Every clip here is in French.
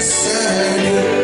Seigneur.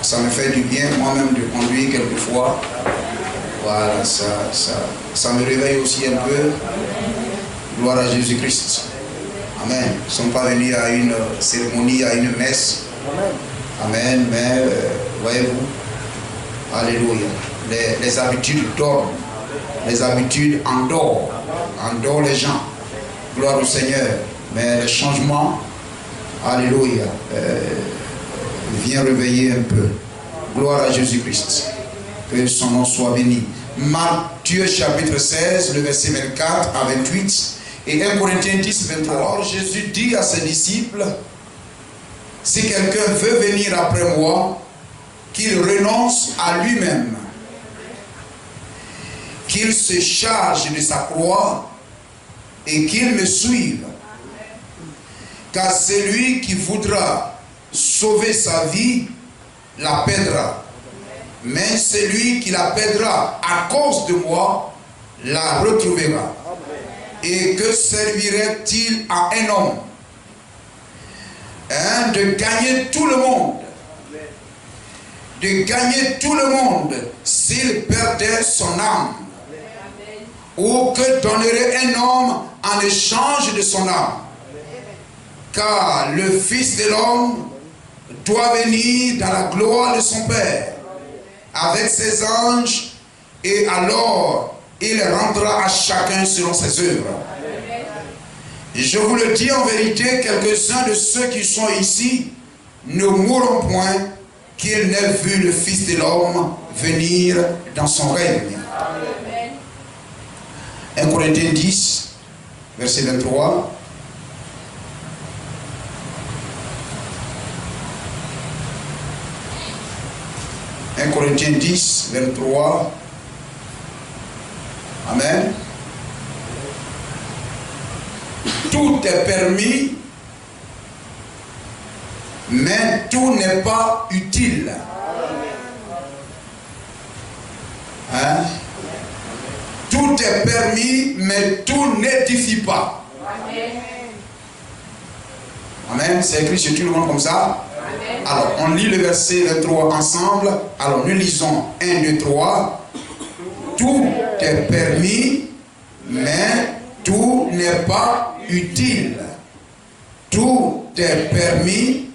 Ça me fait du bien moi-même de conduire quelquefois. Voilà, ça me réveille aussi un peu. Gloire à Jésus-Christ. Amen. Nous ne sommes pas venus à une cérémonie, à une messe. Amen. Mais voyez-vous, alléluia. Les habitudes dorment. Les habitudes endorment les gens. Gloire au Seigneur. Mais le changement, alléluia, vient réveiller un peu. Gloire à Jésus-Christ. Que son nom soit béni. Matthieu chapitre 16, le verset 24 à 28 et 1 Corinthiens 10, 23. Alors Jésus dit à ses disciples, si quelqu'un veut venir après moi, qu'il renonce à lui-même, qu'il se charge de sa croix et qu'il me suive. Car celui qui voudra sauver sa vie la perdra. Mais celui qui la perdra à cause de moi la retrouvera. Et que servirait-il à un homme de gagner tout le monde? De gagner tout le monde s'il perdait son âme. Ou que donnerait un homme en échange de son âme? Car le Fils de l'homme doit venir dans la gloire de son Père avec ses anges, et alors il rendra à chacun selon ses œuvres. Je vous le dis en vérité, quelques-uns de ceux qui sont ici ne mourront point qu'ils n'aient vu le Fils de l'homme venir dans son règne. 1 Corinthiens 10, verset 23. 1 Corinthiens 10, 23. Amen. Tout est permis, mais tout n'est pas utile. Hein? Tout est permis, mais tout n'édifie pas. Amen. C'est écrit chez tout le monde comme ça. Alors, on lit le verset 23 ensemble. Alors, nous lisons 1, 2, 3. Tout est permis, mais tout n'est pas utile. Tout est permis,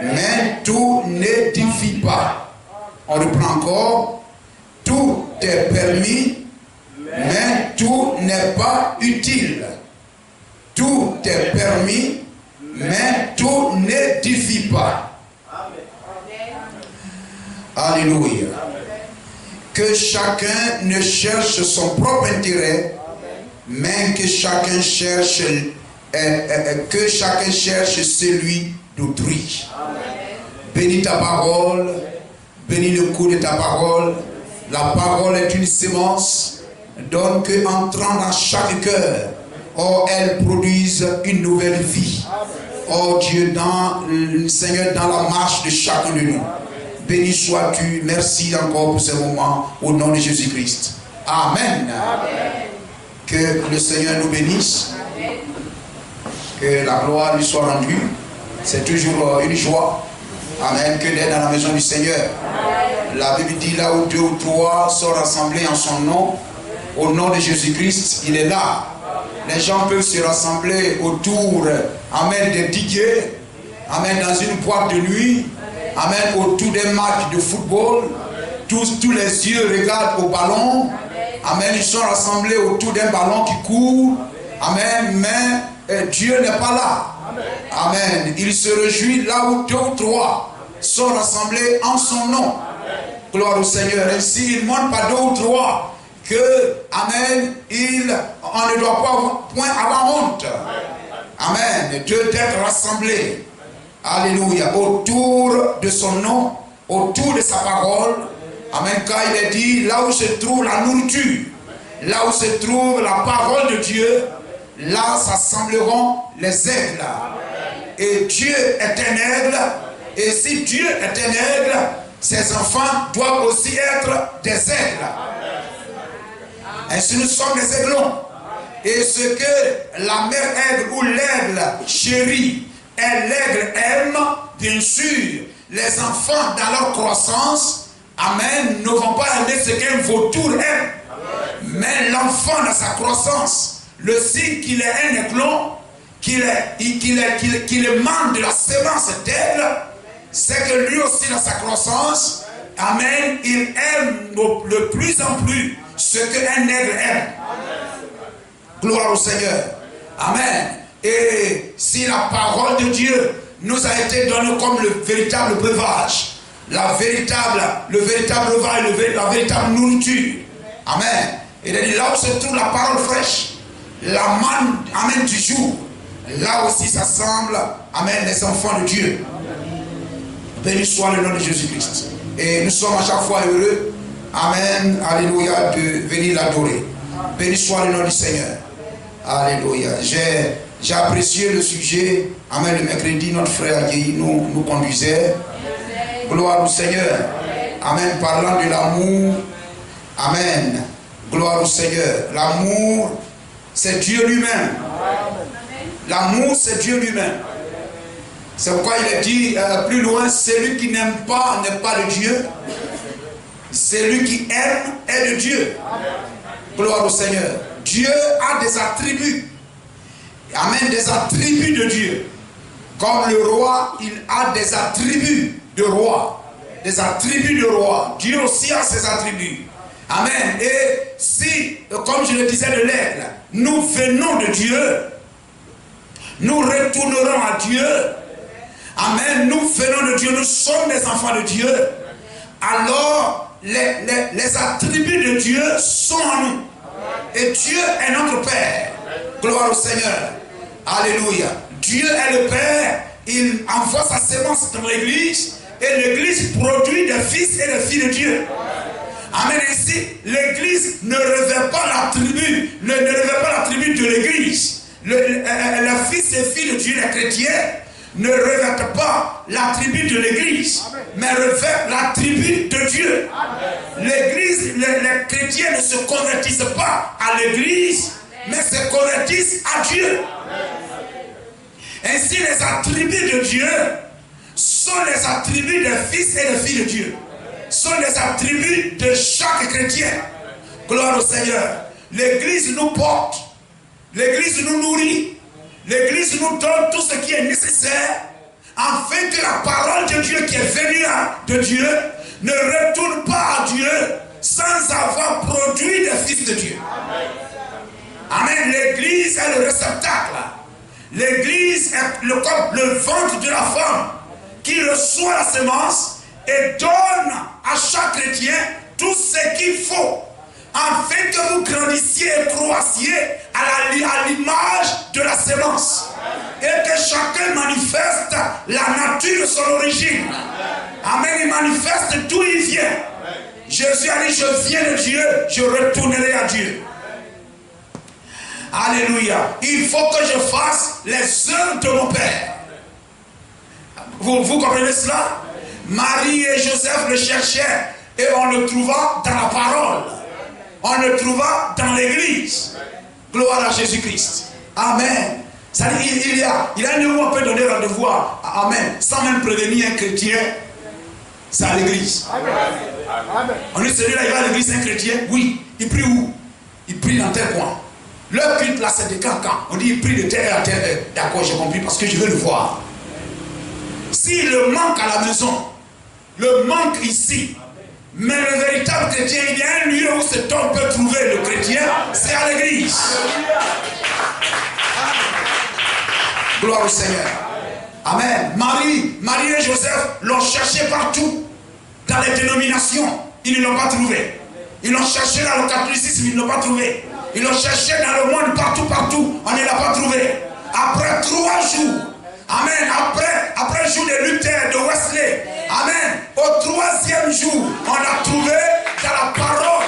mais tout n'édifie pas. On reprend encore. Tout est permis, mais tout n'est pas utile. Tout est permis, mais tout n'édifie pas. Alléluia. Que chacun ne cherche son propre intérêt, mais que chacun cherche celui d'autrui. Bénis ta parole, bénis le coup de ta parole. La parole est une sémence, donc entrant dans chaque cœur, elle produise une nouvelle vie. Oh Dieu, Seigneur, dans la marche de chacun de nous. Béni sois-tu. Merci encore pour ce moment. Au nom de Jésus-Christ. Amen. Amen. Que le Seigneur nous bénisse. Amen. Que la gloire lui soit rendue. C'est toujours une joie. Amen. Que d'être dans la maison du Seigneur. Amen. La Bible dit là où 2 ou 3 sont rassemblés en son nom. Au nom de Jésus-Christ, il est là. Les gens peuvent se rassembler autour. Amen. Des DJ. Amen. Dans une boîte de nuit. Amen, autour des matchs de football, tous les yeux regardent au ballon. Amen, ils sont rassemblés autour d'un ballon qui court. Amen, mais Dieu n'est pas là. Amen, il se réjouit là où 2 ou 3 sont rassemblés en son nom. Gloire au Seigneur. Ainsi, il ne demande pas 2 ou 3 que, amen, on ne doit pas point avoir honte. Amen. D'être rassemblés. Alléluia. Autour de son nom, autour de sa parole. Amen. Car il est dit, là où se trouve la nourriture, là où se trouve la parole de Dieu, là s'assembleront les aigles. Et Dieu est un aigle. Et si Dieu est un aigle, ses enfants doivent aussi être des aigles. Ainsi nous sommes des aiglons. Et ce que la mère aigle ou l'aigle chérit et l'aigle aime, bien sûr, les enfants dans leur croissance, amen, ne vont pas aimer ce qu'un vautour aime. Mais l'enfant dans sa croissance, le signe qu'il est un aiglon, qu'il est membre de la sémence d'aigle, c'est que lui aussi dans sa croissance, amen, il aime de plus en plus ce qu'un aigle aime. Gloire au Seigneur. Amen. Et si la parole de Dieu nous a été donnée comme le véritable breuvage, le véritable breuvage, la véritable nourriture. Amen. Il a dit là où se trouve la parole fraîche, la manne, amen, du jour, là aussi s'assemblent, amen, les enfants de Dieu. Béni soit le nom de Jésus-Christ. Et nous sommes à chaque fois heureux, amen, alléluia, de venir l'adorer. Béni soit le nom du Seigneur. Alléluia. J'ai apprécié le sujet. Amen. Le mercredi, notre frère Guy nous conduisait. Gloire au Seigneur. Amen. Parlant de l'amour. Amen. Gloire au Seigneur. L'amour, c'est Dieu lui-même. L'amour, c'est Dieu lui-même. C'est pourquoi il est dit plus loin, celui qui n'aime pas n'est pas de Dieu. Celui qui aime est de Dieu. Gloire au Seigneur. Dieu a des attributs. Amen, des attributs de Dieu. Comme le roi, il a des attributs de roi. Des attributs de roi. Dieu aussi a ses attributs. Amen. Et si, comme je le disais de l'aigle, nous venons de Dieu, nous retournerons à Dieu. Amen. Nous venons de Dieu, nous sommes des enfants de Dieu. Alors, les attributs de Dieu sont en nous. Et Dieu est notre Père. Gloire au Seigneur. Alléluia. Dieu est le Père. Il envoie sa sémence dans l'église. Et l'église produit des fils et des filles de Dieu. Amen. Ici, l'église ne revêt pas l'attribut. Ne revêt pas l'attribut de l'église. Les fils et filles de Dieu, les chrétiens, ne revêtent pas l'attribut de l'église, mais revêtent l'attribut de Dieu. L'église, les chrétiens ne se convertissent pas à l'église, mais se convertissent à Dieu. Ainsi, les attributs de Dieu sont les attributs des fils et des filles de Dieu. Sont les attributs de chaque chrétien. Gloire au Seigneur. L'église nous porte. L'église nous nourrit. L'église nous donne tout ce qui est nécessaire afin que la parole de Dieu qui est venue de Dieu ne retourne pas à Dieu sans avoir produit des fils de Dieu. Amen. L'église est le réceptacle. L'église est le ventre de la femme qui reçoit la semence et donne à chaque chrétien tout ce qu'il faut afin que vous grandissiez et croissiez à l'image de la sémence. Et que chacun manifeste la nature de son origine. Amen. Il manifeste d'où il vient. Jésus a dit, je viens de Dieu, je retournerai à Dieu. Alléluia. Il faut que je fasse les œuvres de mon Père. Vous comprenez cela? Marie et Joseph le cherchaient et on le trouva dans la parole. On le trouva dans l'église. Gloire à Jésus-Christ. Amen. Il y a un lieu où on peut donner rendez-vous à Amen, sans même prévenir un chrétien. C'est à l'église. On dit celui-là, il va à l'église, un chrétien. Oui. Il prie où? Il prie dans tel coin. Leur culte là, c'est de quand? On dit il prie de terre à terre. D'accord, j'ai compris parce que je veux le voir. S'il le manque à la maison, le manque ici, mais le véritable chrétien, il y a un lieu où cet homme peut trouver le chrétien, c'est à l'église. Gloire au Seigneur. Amen. Marie et Joseph l'ont cherché partout, dans les dénominations. Ils ne l'ont pas trouvé. Ils l'ont cherché dans le catholicisme, ils ne l'ont pas trouvé. Ils l'ont cherché dans le monde, partout, on ne l'a pas trouvé. Après 3 jours, amen, après le jour de Luther, de Wesley, amen, au 3e jour, on a trouvé dans la parole,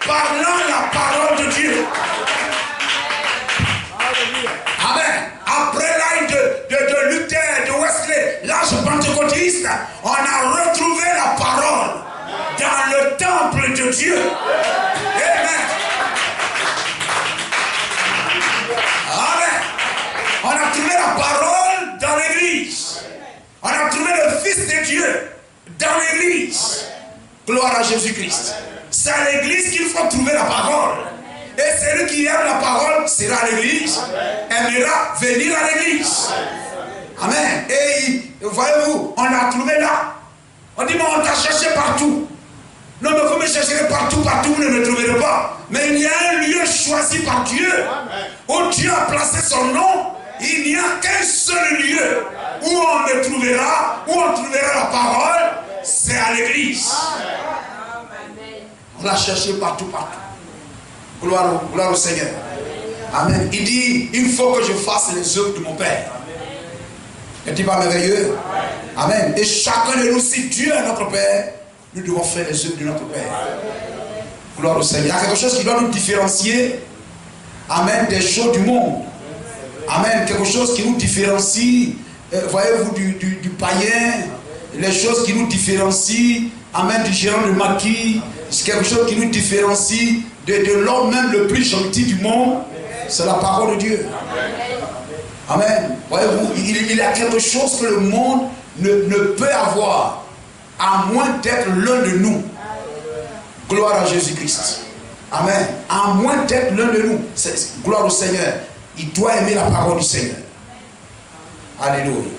parlant la parole de Dieu. Amen. Après l'âge de Luther, de Wesley, l'âge pentecôtiste, on a retrouvé la parole dans le temple de Dieu. Amen. Amen. On a trouvé la parole dans l'église. On a trouvé le Fils de Dieu dans l'église. Gloire à Jésus-Christ. C'est à l'église qu'il faut trouver la parole. Et celui qui aime la parole sera à l'église, aimera venir à l'église. Amen. Et voyez-vous, on l'a trouvé là. On dit, mais on t'a cherché partout. Non, mais vous me chercherez partout, vous ne me trouverez pas. Mais il y a un lieu choisi par Dieu, où Dieu a placé son nom. Il n'y a qu'un seul lieu où on me trouvera, où on trouvera la parole, c'est à l'église. On l'a cherché partout. Gloire au Seigneur. Amen. Il dit, il faut que je fasse les œuvres de mon Père. N'est-il pas merveilleux? Amen. Et chacun de nous, si Dieu est notre Père, nous devons faire les œuvres de notre Père. Gloire au Seigneur. Il y a quelque chose qui doit nous différencier, amen, des choses du monde. Amen. Quelque chose qui nous différencie, voyez-vous, du païen, les choses qui nous différencient, amen, du gérant de maquis, c'est quelque chose qui nous différencie de l'homme même le plus gentil du monde, c'est la parole de Dieu. Amen. Voyez-vous, il y a quelque chose que le monde ne peut avoir, à moins d'être l'un de nous. Gloire à Jésus-Christ. Amen. À moins d'être l'un de nous. Gloire au Seigneur. Il doit aimer la parole du Seigneur. Alléluia.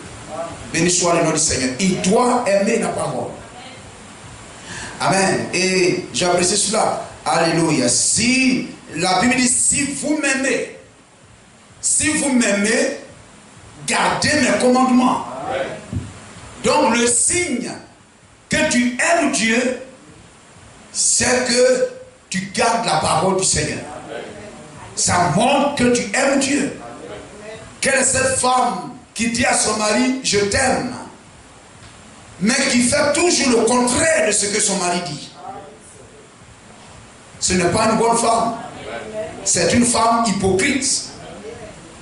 Béni soit le nom du Seigneur. Il doit aimer la parole. Amen. Et j'apprécie cela. Alléluia. Si la Bible dit, si vous m'aimez, gardez mes commandements. Amen. Donc le signe que tu aimes Dieu, c'est que tu gardes la parole du Seigneur. Amen. Ça montre que tu aimes Dieu. Amen. Quelle est cette femme qui dit à son mari, je t'aime, mais qui fait toujours le contraire de ce que son mari dit? Ce n'est pas une bonne femme. C'est une femme hypocrite.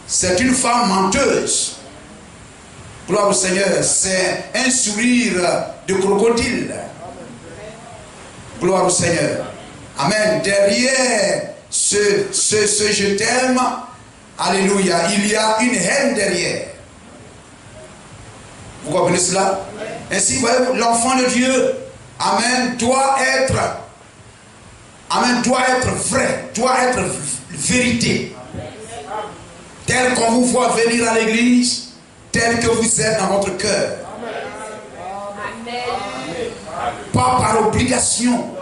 C'est une femme menteuse. Gloire au Seigneur. C'est un sourire de crocodile. Gloire au Seigneur. Amen. Derrière ce je t'aime, alléluia, il y a une haine derrière. Vous comprenez cela? Ainsi, voyez-vous, l'enfant de Dieu, amen, doit être vrai, doit être vérité. Tel qu'on vous voit venir à l'église, tel que vous êtes dans votre cœur. Pas par obligation,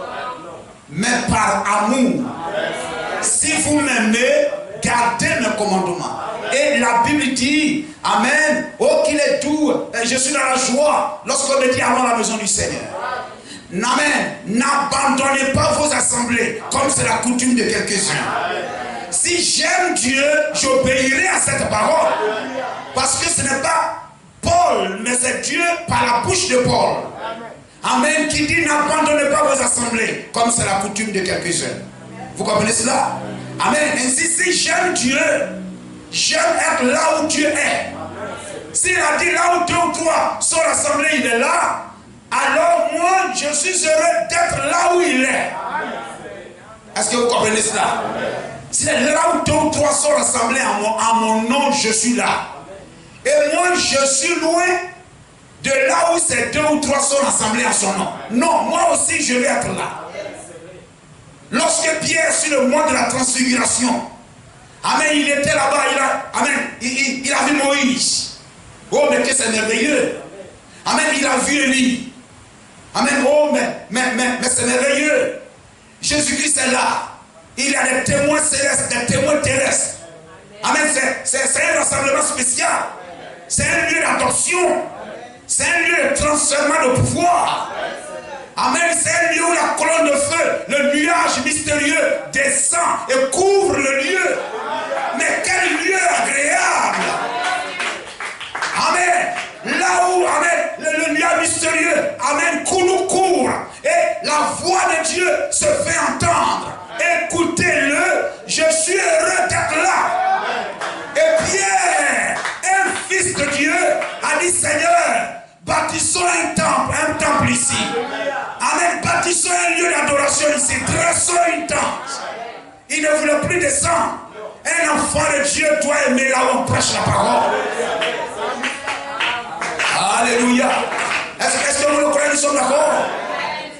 mais par amour. Si vous m'aimez, gardez mes commandements. Et la Bible dit, amen, oh qu'il est doux, je suis dans la joie lorsqu'on me dit allons à la maison du Seigneur. Amen. N'abandonnez pas vos assemblées comme c'est la coutume de quelques-uns. Si j'aime Dieu, j'obéirai à cette parole. Parce que ce n'est pas Paul, mais c'est Dieu par la bouche de Paul. Amen. Qui dit n'abandonnez pas vos assemblées comme c'est la coutume de quelques-uns. Vous comprenez cela? Amen. Ainsi, si j'aime Dieu, j'aime être là où Dieu est. S'il a dit là où 2 ou 3 sont rassemblés, il est là. Alors moi, je suis heureux d'être là où il est. Est-ce que vous comprenez cela? Si là où 2 ou 3 sont rassemblés à mon nom, je suis là. Et moi, je suis loin de là où ces 2 ou 3 sont rassemblés à son nom. Non, moi aussi, je vais être là. Lorsque Pierre, sur le mont de la transfiguration, amen, il était là-bas, il a vu Moïse. Oh, mais que c'est merveilleux. Amen, il a vu Élie. Amen, oh, mais c'est merveilleux. Jésus-Christ est là. Il y a des témoins célestes, des témoins terrestres. Amen, c'est un rassemblement spécial. C'est un lieu d'adoption. C'est un lieu de transfèrement de pouvoir. Amen, c'est un lieu où la colonne de feu, le nuage mystérieux descend et couvre le lieu. Mais quel lieu agréable! Amen. Là où, amen, le nuage mystérieux, amen, nous couvre. Et la voix de Dieu se fait entendre. Écoutez-le, je suis heureux d'être là. Et Pierre, un fils de Dieu, a dit, Seigneur, bâtissons un temple ici. Amen, bâtissons un lieu d'adoration ici. Dressons une tente. Il ne voulait plus descendre. Un enfant de Dieu doit aimer là où on prêche la parole. Alléluia. Est-ce que vous le croyez, nous sommes d'accord?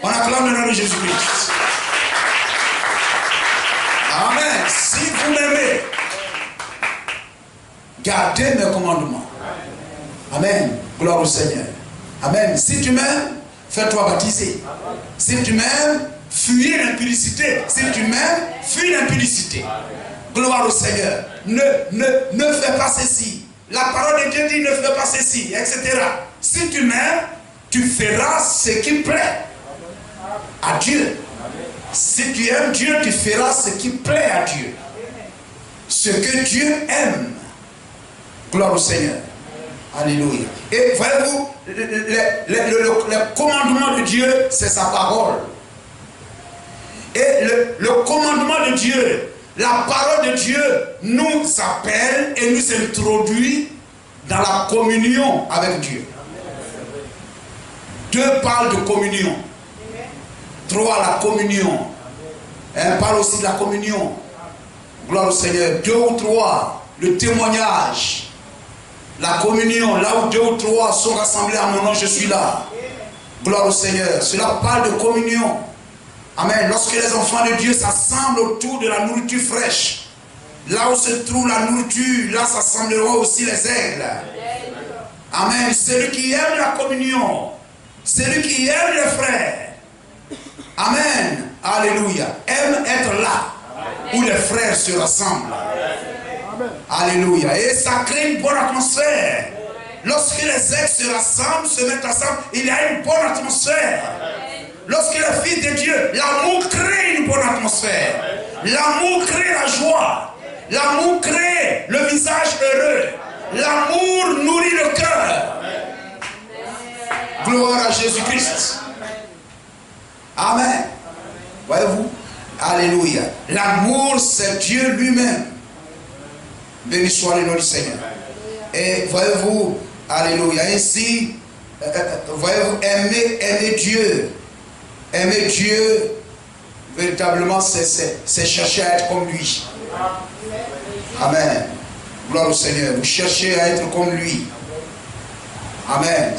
On acclame le nom de Jésus-Christ. Amen. Si vous m'aimez, gardez mes commandements. Amen. Gloire au Seigneur. Amen. Si tu m'aimes, fais-toi baptiser. Si tu m'aimes, fuis l'impudicité. Si tu m'aimes, fuis l'impudicité. Gloire au Seigneur. Ne fais pas ceci. La parole de Dieu dit ne fais pas ceci, etc. Si tu m'aimes, tu feras ce qui plaît à Dieu. Si tu aimes Dieu, tu feras ce qui plaît à Dieu. Ce que Dieu aime. Gloire au Seigneur. Alléluia. Et voyez-vous, le commandement de Dieu, c'est sa parole. Et le commandement de Dieu, la parole de Dieu nous appelle et nous introduit dans la communion avec Dieu. 2 parlent de communion. 3, la communion. 1 parle aussi de la communion. Gloire au Seigneur. 2 ou 3, le témoignage. La communion, là où 2 ou 3 sont rassemblés à mon nom, je suis là. Gloire au Seigneur. Cela parle de communion. Amen. Lorsque les enfants de Dieu s'assemblent autour de la nourriture fraîche, là où se trouve la nourriture, là s'assembleront aussi les aigles. Amen. Celui qui aime la communion, celui qui aime les frères, amen, alléluia, aime être là où les frères se rassemblent. Alléluia. Et ça crée une bonne atmosphère. Lorsque les aigles se rassemblent, se mettent ensemble, il y a une bonne atmosphère. Lorsque le Fils de Dieu, l'amour crée une bonne atmosphère. L'amour crée la joie. L'amour crée le visage heureux. L'amour nourrit le cœur. Gloire à Jésus-Christ. Amen. Voyez-vous? Alléluia. L'amour, c'est Dieu lui-même. Béni soit le nom du Seigneur. Et voyez-vous, alléluia. Ainsi, voyez-vous, aimer Dieu. Aimer Dieu, véritablement, c'est chercher à être comme lui. Amen. Gloire au Seigneur. Vous cherchez à être comme lui. Amen.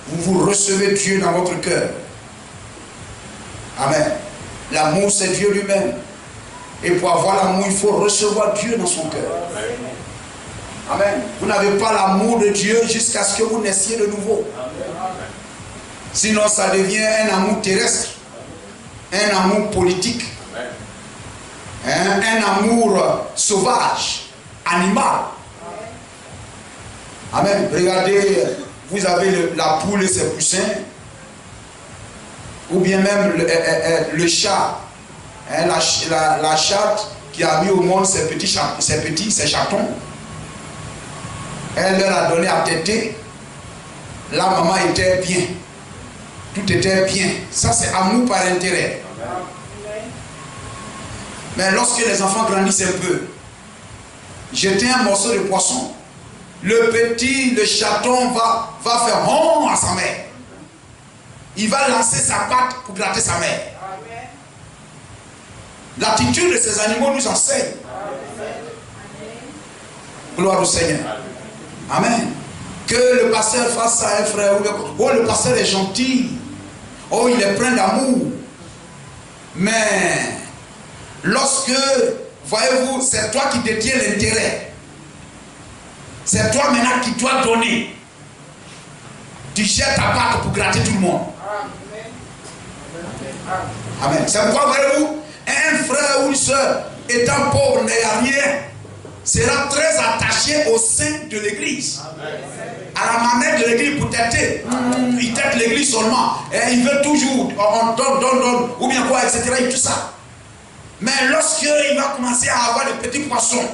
Vous recevez Dieu dans votre cœur. Amen. L'amour, c'est Dieu lui-même. Et pour avoir l'amour, il faut recevoir Dieu dans son cœur. Amen. Vous n'avez pas l'amour de Dieu jusqu'à ce que vous naissiez de nouveau. Sinon, ça devient un amour terrestre, un amour politique, un amour sauvage, animal. Amen. Regardez, vous avez la poule et ses poussins, ou bien même le chat, la chatte qui a mis au monde ses chatons. Elle leur a donné à téter. La maman était bien. Tout était bien. Ça, c'est amour par intérêt. Mais lorsque les enfants grandissent un peu, jeter un morceau de poisson, le chaton va faire honte à sa mère. Il va lancer sa patte pour gratter sa mère. L'attitude de ces animaux nous enseigne. Gloire au Seigneur. Amen. Que le pasteur fasse ça à un frère. Oh, le pasteur est gentil. Oh, il est plein d'amour. Mais lorsque, voyez-vous, c'est toi qui détiens l'intérêt. C'est toi maintenant qui dois donner. Tu jettes ta patte pour gratter tout le monde. Amen. C'est pourquoi, voyez-vous, un frère ou une soeur étant pauvre n'ayant rien, sera très attaché au sein de l'église. À la manière de l'église pour têter. Il tête l'église seulement. Et il veut toujours, on donne, ou bien quoi, etc. et tout ça. Mais lorsqu'il va commencer à avoir des petits poissons,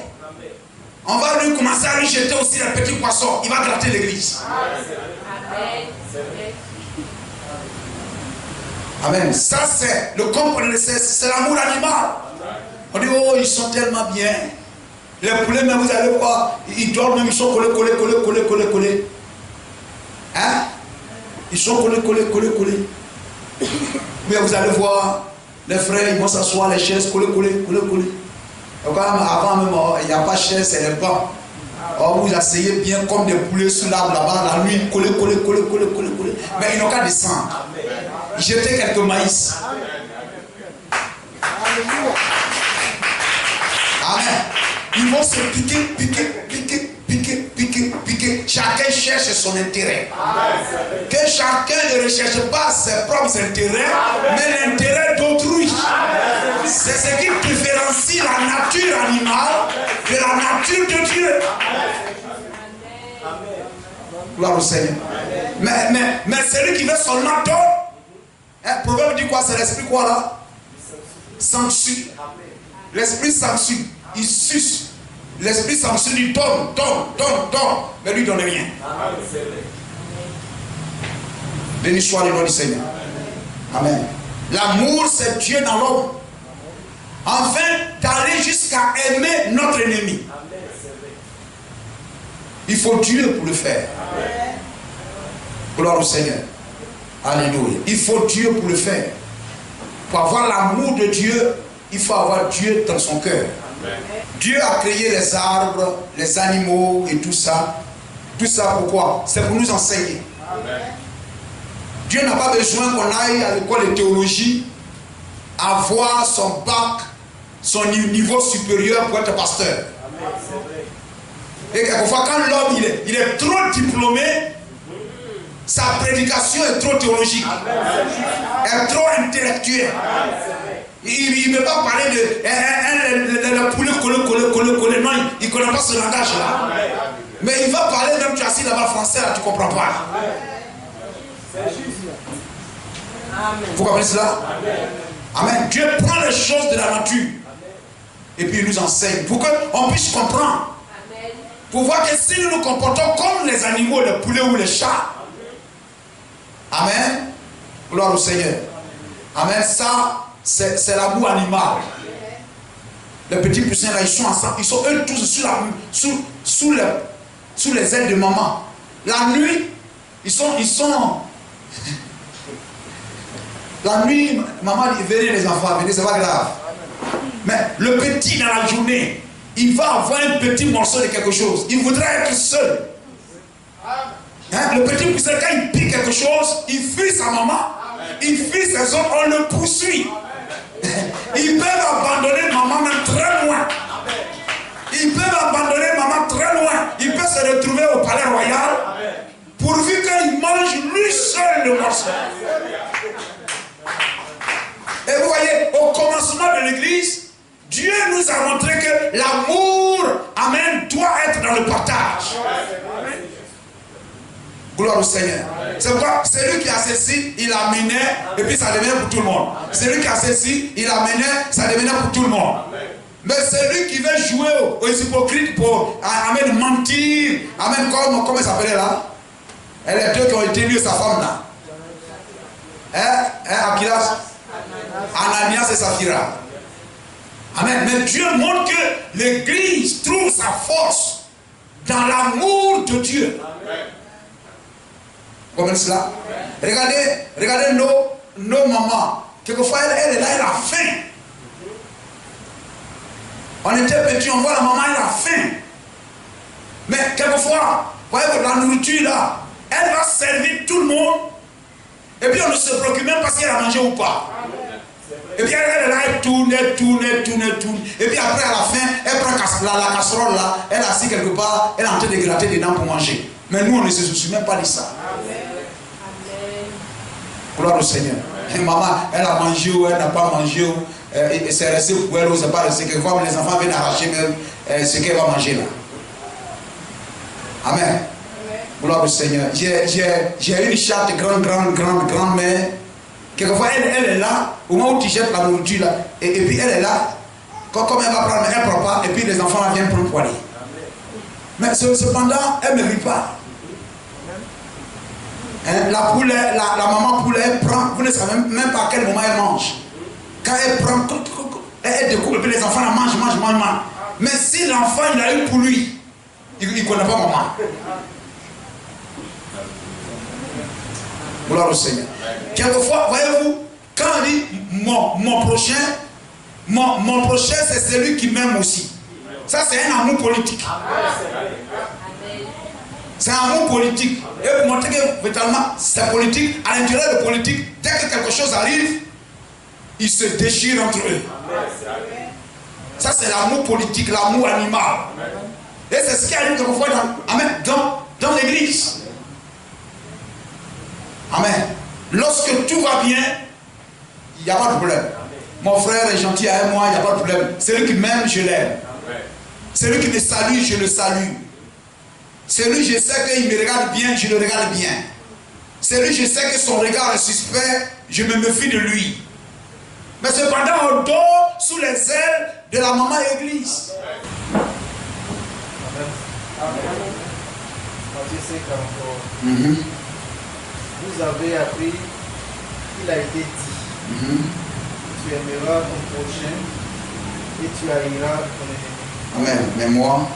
on va lui commencer à lui jeter aussi les petits poissons. Il va gratter l'église. Amen. Ça c'est le comportement, c'est l'amour animal. On dit, oh, ils sont tellement bien. Les poulets, même vous allez voir, ils dorment même, ils sont collés. Hein? Ils sont collés. Mais vous allez voir, les frères, ils vont s'asseoir, les chaises collées. Avant même, il n'y a pas de chaise, c'est les bancs. Or, vous asseyez bien comme des poulets sous l'arbre là-bas, la nuit, collés. Mais ils n'ont qu'à descendre. Jeter quelques maïs. Amen. Ils vont se piquer. Chacun cherche son intérêt. Que chacun ne recherche pas ses propres intérêts, mais l'intérêt d'autrui. C'est ce qui différencie la nature animale de la nature de Dieu. Gloire au Seigneur. Mais celui qui veut seulement donner, le proverbe dit quoi? C'est l'esprit quoi là? Sanctue. L'esprit sanctue. Il suce. L'esprit sanctue lui donne. Mais lui ne donne rien. Béni soit le nom du Seigneur. Amen. L'amour, c'est Dieu dans l'homme. Enfin, d'aller jusqu'à aimer notre ennemi. Il faut Dieu pour le faire. Gloire au Seigneur. Alléluia. Il faut Dieu pour le faire. Pour avoir l'amour de Dieu, il faut avoir Dieu dans son cœur. Dieu a créé les arbres, les animaux et tout ça. Tout ça pourquoi? C'est pour nous enseigner. Dieu n'a pas besoin qu'on aille à l'école de théologie, avoir son bac, son niveau supérieur pour être pasteur. Et quelquefois, quand l'homme il est trop diplômé, sa prédication est trop théologique, est trop intellectuelle. Il ne veut pas parler de le poulet collé. Non, il ne connaît pas ce langage-là. Mais il va parler, même tu as assis là-bas français, là, tu ne comprends pas. Vous comprenez cela? Amen. Dieu prend les choses de la nature et puis il nous enseigne pour qu'on puisse comprendre. Pour voir que si nous nous comportons comme les animaux, les poulets ou les chats. Amen. Gloire au Seigneur. Amen. Ça, c'est l'amour animal. Les petits poussins là, ils sont ensemble. Ils sont eux tous sous les ailes de maman. La nuit, ils sont la nuit, maman dit, venez les enfants, venez, c'est pas grave. Mais le petit dans la journée, il va avoir un petit morceau de quelque chose. Il voudrait être seul. Hein? Le petit poussin, quand il pique quelque chose, il fuit sa maman, il fuit ses autres, on le poursuit. Ils peuvent abandonner maman même très loin. Ils peuvent abandonner maman très loin. Ils peuvent se retrouver au palais royal pourvu qu'il mange lui seul le morceau. Et vous voyez, au commencement de l'église, Dieu nous a montré que l'amour, amen, doit être dans le partage. Gloire au Seigneur. C'est pourquoi celui qui a ceci, il amenait, et puis ça devenait pour tout le monde. Celui qui a ceci, il amenait, ça devenait pour tout le monde. Mais celui qui veut jouer aux hypocrites pour amen, mentir, amen, comment il s'appelait là? Et les deux qui ont été liés, sa femme là. Aquilas, Ananias et Saphira. Amen. Mais Dieu montre que l'église trouve sa force dans l'amour de Dieu. Comme cela. Regardez nos mamans. Quelquefois, elle est là, elle a faim. On était petits, on voit la maman, elle a faim. Mais quelquefois, vous voyez la nourriture là, elle va servir tout le monde. Et puis on ne se préoccupe même pas si elle a mangé ou pas. Et puis elle est là, elle tourne. Et puis après à la fin, elle prend la casserole là, elle est assise quelque part, elle est en train de gratter dedans pour manger. Mais nous on ne se soucie même pas de ça. Gloire au Seigneur. Et maman, elle a mangé ou elle n'a pas mangé. c'est resté pour elle ou c'est pas resté. Quelquefois, les enfants viennent arracher même ce qu'elle va manger là. Amen. Gloire au Seigneur. J'ai une chatte grande, mais quelquefois elle est là, au moment où tu jettes la nourriture là, et puis elle est là, comme elle va prendre, elle ne prend pas, et puis les enfants là viennent prendre pour aller. Mais cependant, elle ne mérite pas. Hein, la maman poulet, elle prend, vous ne savez même pas à quel moment elle mange. Quand elle prend, elle découpe, et puis les enfants la mangent. Mais si l'enfant il a eu pour lui, il ne connaît pas maman. Gloire au Seigneur. Quelquefois, voyez-vous, quand on dit mon prochain, c'est celui qui m'aime aussi. Ça, c'est un amour politique. C'est un amour politique. Et pour montrer que véritablement c'est politique, à l'intérieur de politique, dès que quelque chose arrive, ils se déchirent entre eux. Ça, c'est l'amour politique, l'amour animal. Et c'est ce qui arrive quelquefois dans l'église. Amen. Lorsque tout va bien, il n'y a pas de problème. Mon frère est gentil avec moi, il n'y a pas de problème. Celui qui m'aime, je l'aime. Celui qui me salue, je le salue. Celui je sais qu'il me regarde bien, je le regarde bien. Celui je sais que son regard est suspect, je me méfie de lui. Mais cependant, on dort sous les ailes de la maman église. Amen. Matthieu 5, vous avez appris qu'il a été dit, tu aimeras ton prochain et tu haïras ton ennemi. Amen. Mais moi,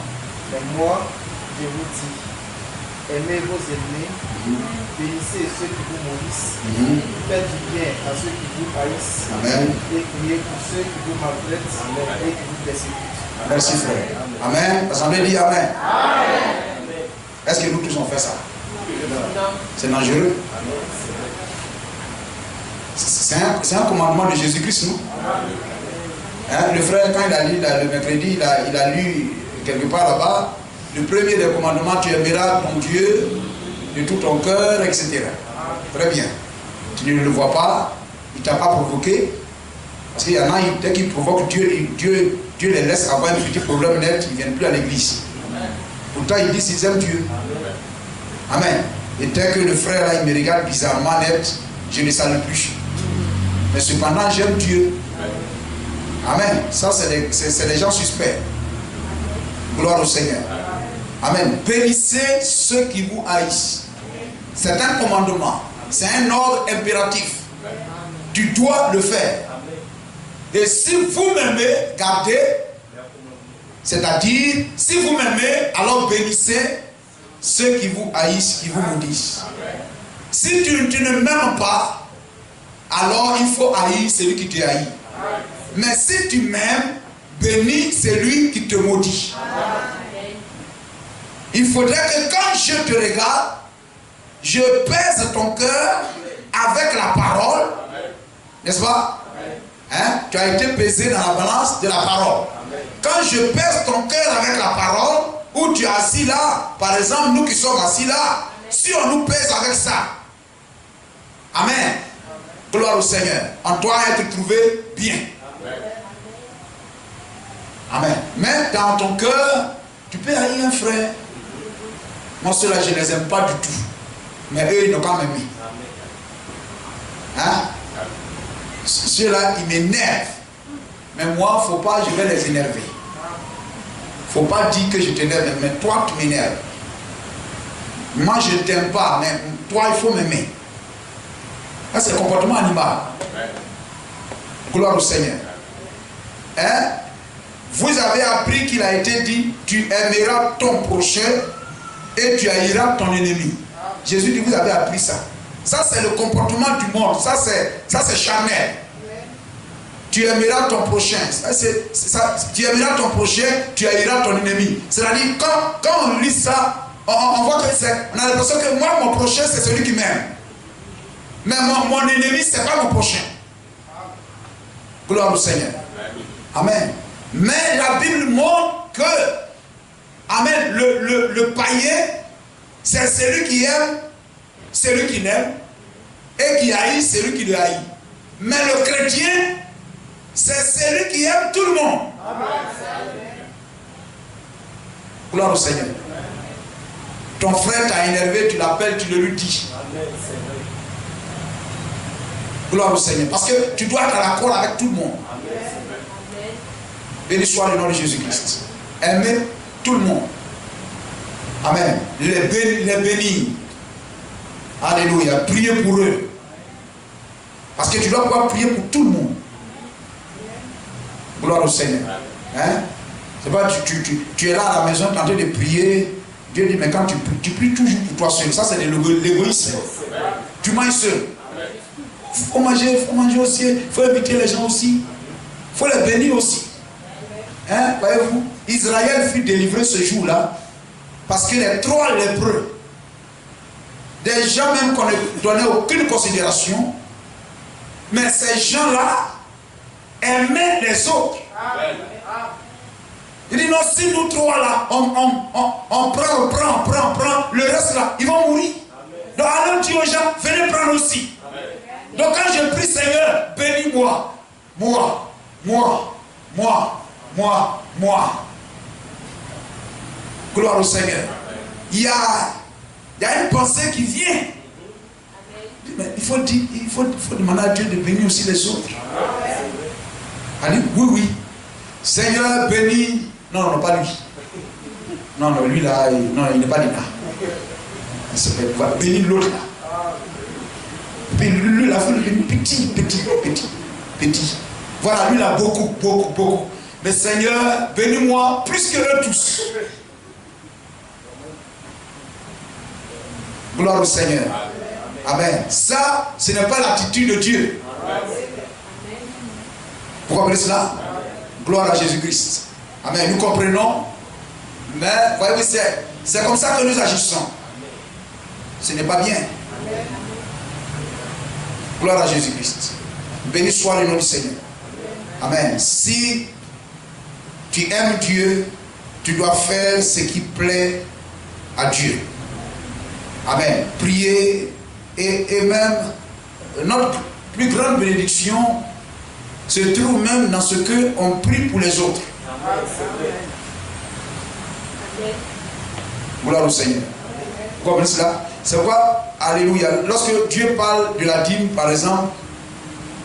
je vous dis, aimez vos ennemis, bénissez ceux qui vous maudissent, faites du bien à ceux qui vous haïssent, Amen. Et priez pour ceux qui vous maltraitent et qui vous persécutent. Merci frère. Amen. L'assemblée dit Amen. Est-ce que nous tous on fait ça? C'est dangereux. C'est un commandement de Jésus-Christ, non? Hein, le frère, quand il a lu le mercredi, il a lu quelque part là-bas, le premier des commandements, tu aimeras ton Dieu de tout ton cœur, etc. Très bien. Tu ne le vois pas, il ne t'a pas provoqué. Parce qu'il y en a, dès qu'ils provoquent Dieu les laisse avoir un petit problème net, ils ne viennent plus à l'église. Pourtant, ils disent qu'ils aiment Dieu. Amen. Et dès que le frère là, il me regarde bizarrement net, je ne salue plus. Mais cependant, j'aime Dieu. Amen. Ça, c'est les gens suspects. Gloire au Seigneur. Amen. Bénissez ceux qui vous haïssent. C'est un commandement. C'est un ordre impératif. Tu dois le faire. Et si vous m'aimez, gardez. C'est-à-dire, si vous m'aimez, alors bénissez ceux qui vous haïssent, qui vous maudissent. Si tu ne m'aimes pas, alors il faut haïr celui qui te haït. Mais si tu m'aimes, bénis celui qui te maudit. Il faudrait que quand je te regarde, je pèse ton cœur avec la parole. N'est-ce pas? Hein? Tu as été pesé dans la balance de la parole. Quand je pèse ton cœur avec la parole, où tu es assis là, par exemple, nous qui sommes assis là, si on nous pèse avec ça, amen. Gloire au Seigneur. On doit être trouvé bien. Amen. Mais dans ton cœur, tu peux haïr un frère. Moi, ceux-là, je ne les aime pas du tout. Mais eux, ils n'ont quand même mis. Hein? Ceux-là, ils m'énervent. Mais moi, il ne faut pas, je vais les énerver. Il ne faut pas dire que je t'énerve, mais toi, tu m'énerves. Moi, je ne t'aime pas, mais toi, il faut m'aimer. Ça, c'est le comportement animal. Gloire au Seigneur. Hein? Vous avez appris qu'il a été dit, tu aimeras ton prochain et tu haïras ton ennemi. Jésus dit, vous avez appris ça. Ça, c'est le comportement du monde. Ça, c'est charnel. Tu aimeras ton prochain. Tu aimeras ton prochain, tu haïras ton ennemi. C'est-à-dire, quand on lit ça, on voit que on a l'impression que moi, mon prochain, c'est celui qui m'aime. Mais mon ennemi, ce n'est pas mon prochain. Gloire au Seigneur. Amen. Mais la Bible montre que, amen, le païen, c'est celui qui aime, celui qui n'aime, et qui haït celui qui le haït. Mais le chrétien, c'est celui qui aime tout le monde. Gloire au Seigneur. Ton frère t'a énervé, tu l'appelles, tu le lui dis. Gloire au Seigneur. Parce que tu dois être à l'accord avec tout le monde. Béni soit le nom de Jésus-Christ. Aimer tout le monde. Amen. Les bénir. Alléluia. Priez pour eux. Parce que tu dois pouvoir prier pour tout le monde. Gloire au Seigneur. Hein? C'est pas tu es là à la maison en train de prier. Dieu dit, mais quand tu pries toujours pour toi seul. Ça, c'est de l'égoïsme. Tu manges seul. Il faut manger aussi. Il faut inviter les gens aussi. Il faut les bénir aussi. Hein? Voyez-vous, Israël fut délivré ce jour-là parce que les 3 lépreux, des gens même qu'on ne donnait aucune considération, mais ces gens-là aimaient les autres. Il dit non, si nous 3 là, on prend, le reste là, ils vont mourir. Donc allons dire aux gens, venez prendre aussi. Donc quand je prie, Seigneur, bénis-moi, moi. Gloire au Seigneur. Il y a une pensée qui vient. Mais il faut demander à Dieu de bénir aussi les autres. Allez, oui. Seigneur, bénis. Non, pas lui. Non, lui là, non, il n'est pas là. Il va bénir l'autre là. Puis lui là, il faut le bénir petit. Voilà, lui là, beaucoup. Mais Seigneur, bénis-moi plus que eux tous. Gloire au Seigneur. Amen. Ça, ce n'est pas l'attitude de Dieu. Vous comprenez cela? Gloire à Jésus-Christ. Amen. Nous comprenons. Mais, voyez-vous, c'est comme ça que nous agissons. Ce n'est pas bien. Gloire à Jésus-Christ. Béni soit le nom du Seigneur. Amen. Si tu aimes Dieu, tu dois faire ce qui plaît à Dieu. Amen. Prier et même notre plus grande bénédiction se trouve même dans ce que on prie pour les autres. Gloire au Seigneur. Vous comprenez cela? C'est quoi? Alléluia. Lorsque Dieu parle de la dîme, par exemple,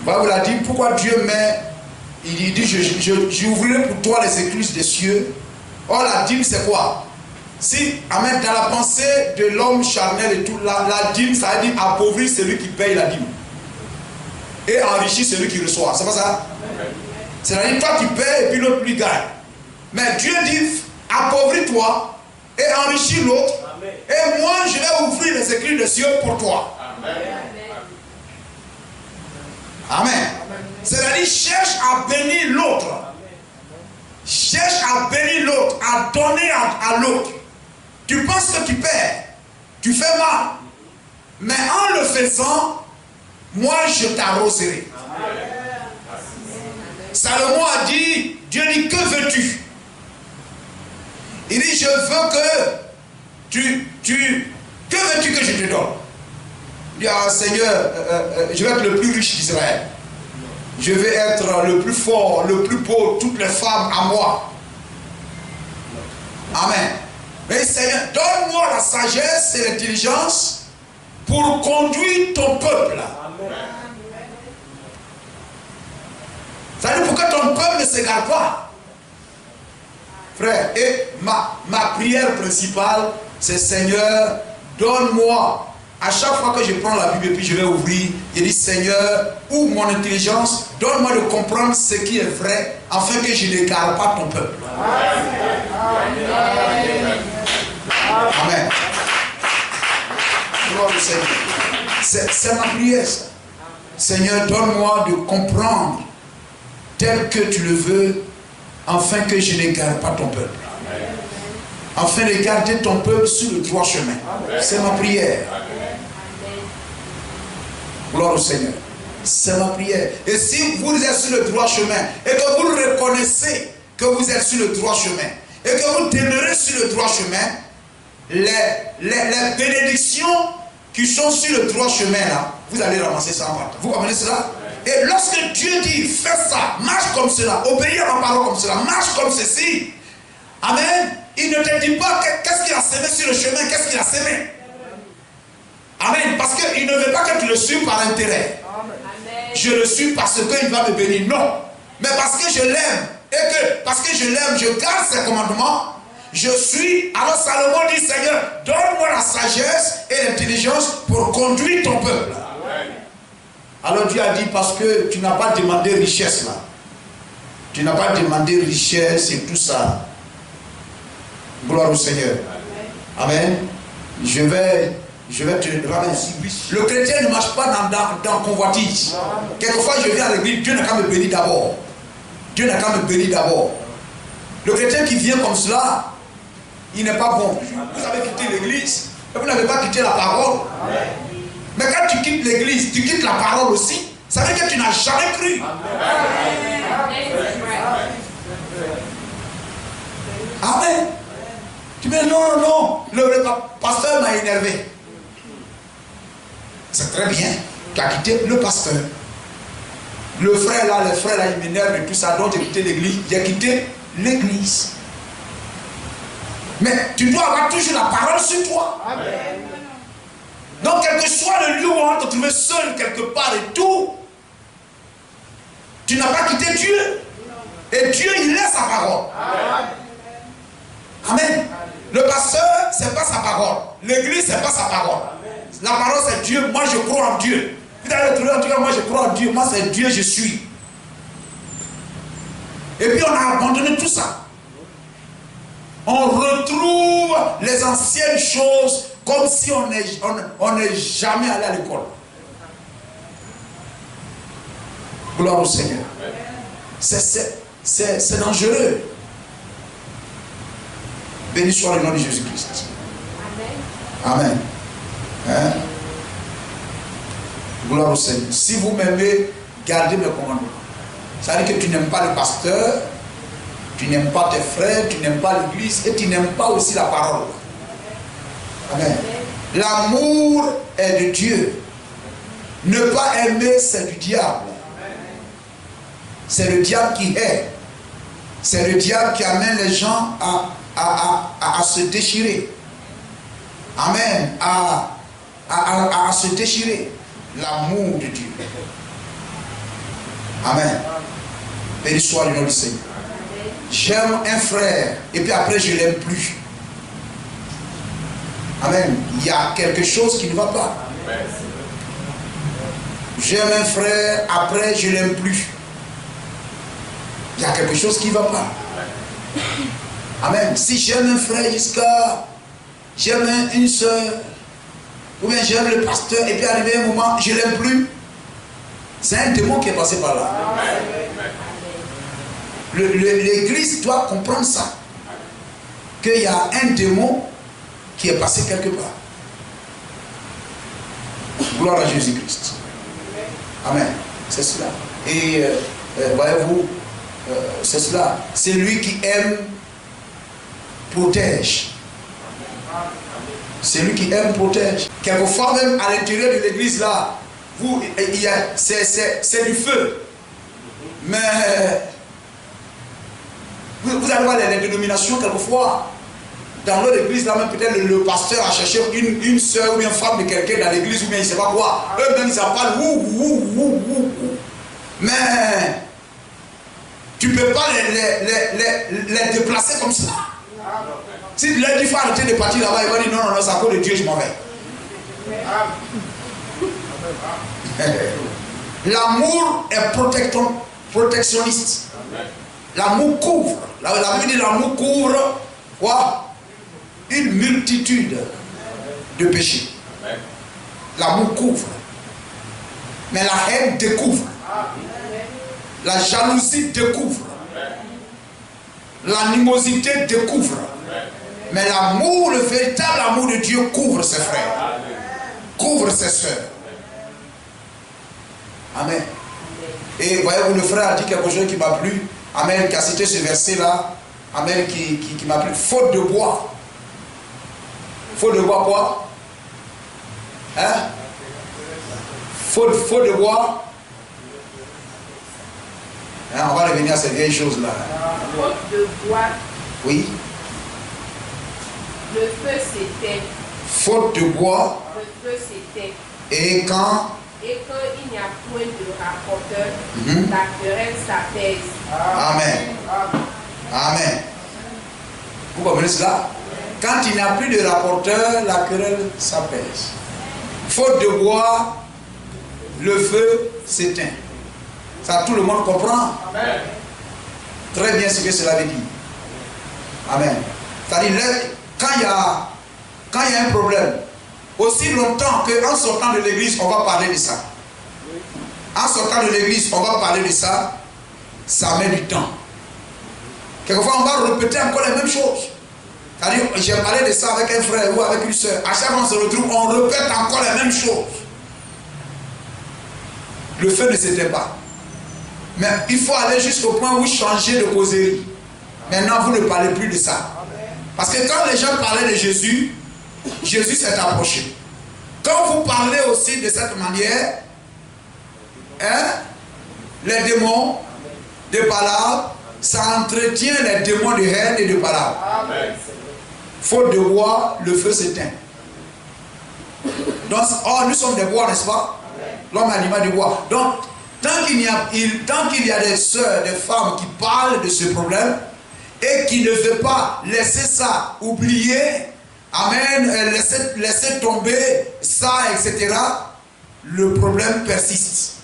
vous la dîme, pourquoi Dieu met, il dit, j'ouvrirai pour toi les écluses des cieux. Or, la dîme, c'est quoi? Si, amen, dans la pensée de l'homme charnel et tout, la dîme, ça veut dire appauvrir celui qui paye la dîme. Et enrichir celui qui reçoit. C'est pas ça? C'est-à-dire, toi tu payes et puis l'autre lui gagne. Mais Dieu dit, appauvris-toi et enrichis l'autre. Et moi, je vais ouvrir les écluses des cieux pour toi. Amen. C'est-à-dire, cherche à bénir l'autre. Cherche à bénir l'autre, à donner à l'autre. Tu penses que tu perds, tu fais mal. Mais en le faisant, moi je t'arroserai. Salomon a dit, Dieu dit, que veux-tu? Il dit, je veux que que veux-tu que je te donne? Il dit, ah, Seigneur, je vais être le plus riche d'Israël. Je vais être le plus fort, le plus beau, toutes les femmes à moi. Amen. Mais Seigneur, donne-moi la sagesse et l'intelligence pour conduire ton peuple. C'est-à-dire pour que ton peuple ne s'égare pas. Frère, et ma prière principale, c'est Seigneur, donne-moi. À chaque fois que je prends la Bible et puis je vais ouvrir, je dis Seigneur, ouvre mon intelligence, donne-moi de comprendre ce qui est vrai, afin que je n'égare pas ton peuple. Amen. Gloire au Seigneur. C'est ma prière. Ça. Seigneur, donne-moi de comprendre tel que tu le veux, afin que je n'égare pas ton peuple. Afin de garder ton peuple sur le droit chemin. C'est ma prière. Gloire au Seigneur. C'est ma prière. Et si vous êtes sur le droit chemin et que vous reconnaissez que vous êtes sur le droit chemin et que vous demeurez sur le droit chemin, les bénédictions qui sont sur le droit chemin là, vous allez ramasser ça en partant. Vous comprenez cela? Et lorsque Dieu dit, fais ça, marche comme cela, obéis à ma parole comme cela, marche comme ceci. Amen. Il ne te dit pas qu'est-ce qu'il a semé sur le chemin, qu'est-ce qu'il a semé. Amen. Parce qu'il ne veut pas que tu le suives par intérêt. Je le suis parce qu'il va me bénir. Non. Mais parce que je l'aime. Et que parce que je l'aime, je garde ses commandements. Je suis. Alors Salomon dit, Seigneur, donne-moi la sagesse et l'intelligence pour conduire ton peuple. Alors Dieu a dit, parce que tu n'as pas demandé richesse là. Tu n'as pas demandé richesse et tout ça. Gloire au Seigneur. Amen. Je vais te ramener. Le chrétien ne marche pas dans convoitise. Quelquefois je viens à l'église, Dieu n'a qu'à me bénir d'abord. Dieu n'a qu'à me bénir d'abord. Le chrétien qui vient comme cela, il n'est pas bon. Vous avez quitté l'église et vous n'avez pas quitté la parole. Mais quand tu quittes l'église, tu quittes la parole aussi. Ça veut dire que tu n'as jamais cru. Amen. Tu dis non, le pasteur m'a énervé. C'est très bien. Tu as quitté le pasteur. Le frère là, il m'énerve et tout ça. Donc j'ai quitté l'église. J'ai quitté l'église. Mais tu dois avoir toujours la parole sur toi. Amen. Donc quel que soit le lieu où on va te trouver seul quelque part et tout, tu n'as pas quitté Dieu. Et Dieu, il laisse sa parole. Amen. Le pasteur, c'est pas sa parole. L'église, c'est pas sa parole. La parole, c'est Dieu. Moi, je crois en Dieu. Vous allez trouver en tout cas, moi, je crois en Dieu. Moi, c'est Dieu, je suis. Et puis, on a abandonné tout ça. On retrouve les anciennes choses comme si on n'est jamais allé à l'école. Gloire au Seigneur. C'est dangereux. Béni soit le nom de Jésus-Christ. Amen. Hein? Gloire au Seigneur. Si vous m'aimez, gardez mes commandements. Ça veut dire que tu n'aimes pas le pasteur, tu n'aimes pas tes frères, tu n'aimes pas l'église et tu n'aimes pas aussi la parole. Amen. L'amour est de Dieu. Ne pas aimer, c'est du diable. C'est le diable qui hait. C'est le diable qui amène les gens à se déchirer. Amen. À se déchirer. L'amour de Dieu. Amen. Béni soit le nom du Seigneur. J'aime un frère et puis après je ne l'aime plus. Amen. Il y a quelque chose qui ne va pas. J'aime un frère, après je ne l'aime plus. Il y a quelque chose qui ne va pas. Amen. Si j'aime un frère jusqu'à... J'aime une soeur, ou bien j'aime le pasteur, et puis arrivé un moment, je ne l'aime plus. C'est un démon qui est passé par là. L'église doit comprendre ça. Qu'il y a un démon qui est passé quelque part. Gloire à Jésus-Christ. Amen. C'est cela. Et voyez-vous, c'est cela. C'est lui qui aime, protège. C'est lui qui aime, protège. Quelquefois même à l'intérieur de l'église là, c'est du feu. Mais vous allez voir les dénominations quelquefois. Dans leur église là même peut-être le pasteur a cherché une soeur ou une femme de quelqu'un dans l'église ou bien il ne sait pas quoi. Eux-mêmes ils en parlent. Mais tu ne peux pas les déplacer comme ça. Si l'un dit faut arrêter de partir là-bas, il va dire non, c'est à cause de Dieu, je m'en vais. L'amour est protectionniste. L'amour couvre. La Bible dit l'amour couvre quoi? Une multitude de péchés. L'amour couvre. Mais la haine découvre. La jalousie découvre. L'animosité découvre. Mais l'amour, le véritable amour de Dieu couvre ses frères. Couvre ses soeurs. Amen. Et voyez-vous, le frère a dit quelque chose qui m'a plu. Amen, qui a cité ce verset-là. Amen, qui m'a plu. Faute de bois. Faute de bois quoi? Hein? Faute de bois. Hein, on va revenir à ces vieilles choses-là. Faute de bois, Oui. le feu s'éteint. Faute de bois. Le feu s'éteint. Et quand Et quand il n'y a point de rapporteur, la querelle s'apaise. Amen. Amen. Vous comprenez cela? Quand il n'y a plus de rapporteur, la querelle s'apaise. Faute de bois, le feu s'éteint. Ça, tout le monde comprend. Amen. Très bien ce que cela veut dire. Amen. C'est-à-dire, quand il y a un problème, aussi longtemps qu'en sortant de l'église, on va parler de ça. En sortant de l'église, on va parler de ça. Ça met du temps. Quelquefois, on va répéter encore les mêmes choses. C'est-à-dire, j'ai parlé de ça avec un frère ou avec une soeur. À chaque fois qu'on se retrouve, on répète encore les mêmes choses. Le feu ne s'éteint pas. Mais il faut aller jusqu'au point où changer de causerie. Maintenant, vous ne parlez plus de ça. Parce que quand les gens parlaient de Jésus, Jésus s'est approché. Quand vous parlez aussi de cette manière, hein, les démons de Balaam, ça entretient les démons de haine et de Balaam. Faute de bois, le feu s'éteint. Donc, nous sommes des bois, n'est-ce pas? L'homme est l'image du bois. Donc, tant qu'il y a des sœurs, des femmes qui parlent de ce problème et qui ne veulent pas laisser ça, oublier, amen, laisser tomber ça, etc., le problème persiste.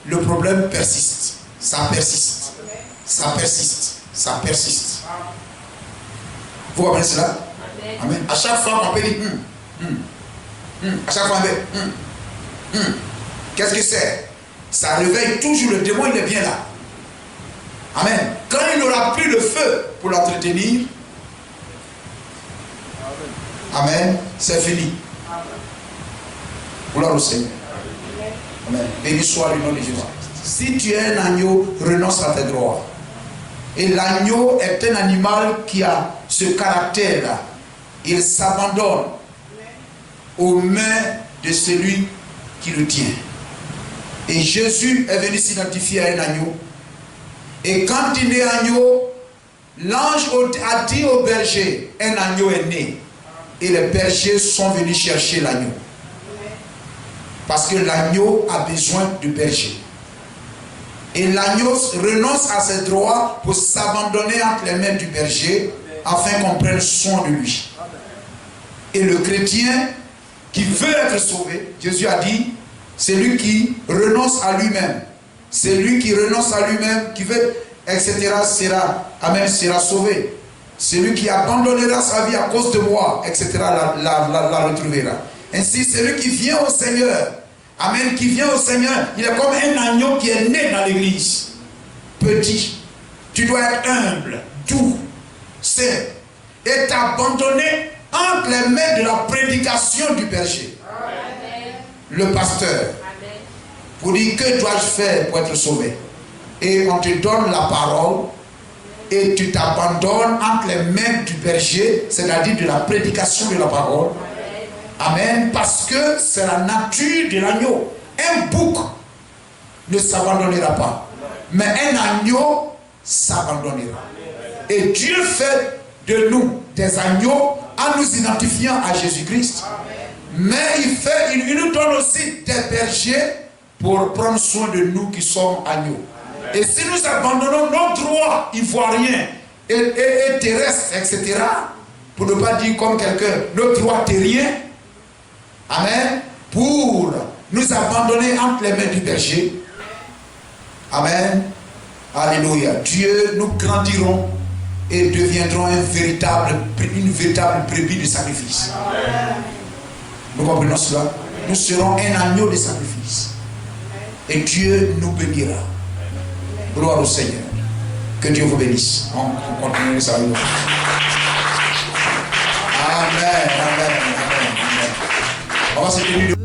Le problème persiste. Ça persiste. Ça persiste. Ça persiste. Vous comprenez cela? Amen. À chaque fois qu'on peut dire à chaque fois on peut qu'est-ce que c'est? Ça réveille toujours le démon, il est bien là. Amen. Quand il n'aura plus le feu pour l'entretenir, amen, c'est fini. Gloire au Seigneur. Amen. Béni soit le nom de Jésus. Si tu es un agneau, renonce à tes droits. Et l'agneau est un animal qui a ce caractère-là. Il s'abandonne aux mains de celui qui le tient. Et Jésus est venu s'identifier à un agneau. Et quand il est agneau, l'ange a dit au berger, un agneau est né. Et les bergers sont venus chercher l'agneau. Parce que l'agneau a besoin de berger. Et l'agneau renonce à ses droits pour s'abandonner entre les mains du berger afin qu'on prenne soin de lui. Et le chrétien qui veut être sauvé, Jésus a dit, c'est lui qui renonce à lui-même. C'est lui qui renonce à lui-même, qui veut, etc., sera sauvé. Celui qui abandonnera sa vie à cause de moi, etc., la retrouvera. Ainsi, celui qui vient au Seigneur, amen, qui vient au Seigneur, il est comme un agneau qui est né dans l'église. Petit, tu dois être humble, doux, saint, et t'abandonner entre les mains de la prédication du berger. Amen. Le pasteur. Amen. Pour dire que dois-je faire pour être sauvé. Et on te donne la parole et tu t'abandonnes entre les mains du berger, c'est-à-dire de la prédication de la parole. Amen. Parce que c'est la nature de l'agneau. Un bouc ne s'abandonnera pas. Mais un agneau s'abandonnera. Et Dieu fait de nous des agneaux en nous identifiant à Jésus-Christ. Mais il nous donne aussi des bergers pour prendre soin de nous qui sommes agneaux. Et si nous abandonnons nos droits ivoiriens et terrestres, etc., pour ne pas dire comme quelqu'un, nos droits terriens, amen, pour nous abandonner entre les mains du berger, amen, alléluia, Dieu, nous grandirons et deviendrons une véritable brebis de sacrifice. Amen. Nous comprenons cela? Nous serons un agneau de sacrifice. Et Dieu nous bénira. Gloire au Seigneur. Que Dieu vous bénisse. On continue ça. Amen. Amen. Amen. On va se tenir.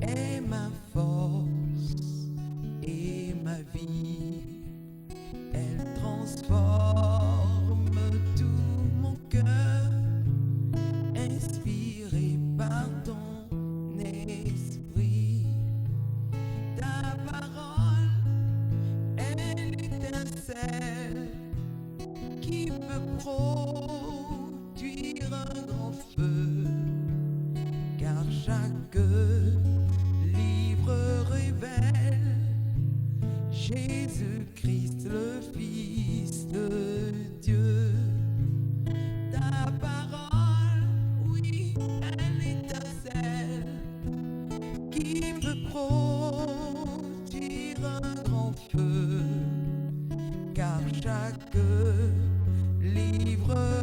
Est ma force et ma vie. un grand feu, car chaque livre révèle Jésus-Christ, le Fils de Dieu. Ta parole, oui, elle étincelle, qui peut produire un grand feu, car chaque livre